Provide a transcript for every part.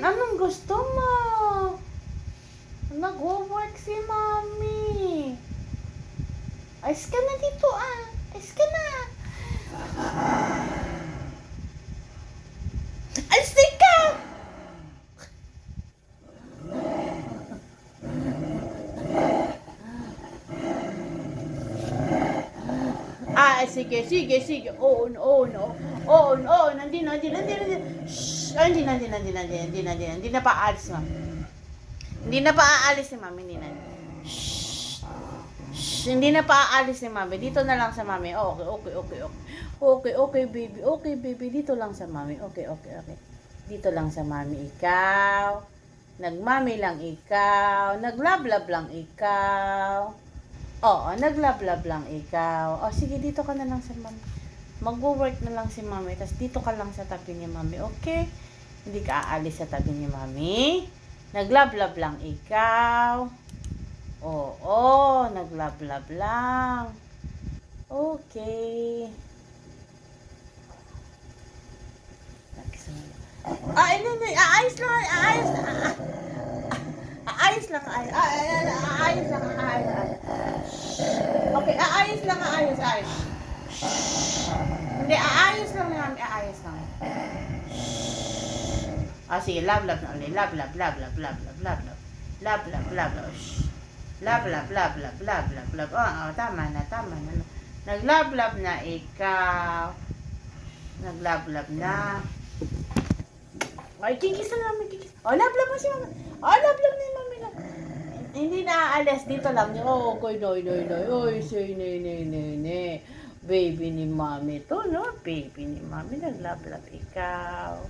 Anong gusto mo? Nag-work si Mommy. Ayos ka na dito ah. Ayos ka na. Ayos ka! Sige, sige, sige. Oo, oo, no. Oo, oo, nandito. Shhh. Hindi na pa aalis, ma'am. Hindi na pa aalis si mami, hindi na. Shhh. Shhh. Hindi na pa aalis si mami. Dito na lang sa mami. Okay, okay, okay, okay. Okay, okay, baby. Okay, baby. Dito lang sa mami. Okay, okay, okay. Dito lang sa mami. Ikaw. Nagmami lang ikaw. Naglablab lang ikaw. Oo, naglablab lang ikaw. O, sige, dito ka na lang sa mami. Magwo-work na lang si mami. Tapos dito ka lang sa tabi ni mami. Okay? Hindi ka aalis sa tabi ni mami. Naglablab lang ikaw. Oo, naglablab lang. Okay. Hindi. Aayos lang. Aayos lang. Aayos lang. Aayos lang. Okay, aayos lang. Aayos. Hindi, aayos lang naman. Aayos lang. Sige, lablab na ulit. Lablab. Lablab. Tama na. Naglablab na ikaw. Naglablab na. Ay, kikis na namin, kikis. Lablab mo si mami. Lablab ni mami na. Hindi na aalis. Dito lang. Okay, noy. Oy, say, ne. Baby ni mami to, no? Baby ni mami. Naglablab ikaw.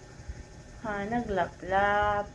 Naglablab.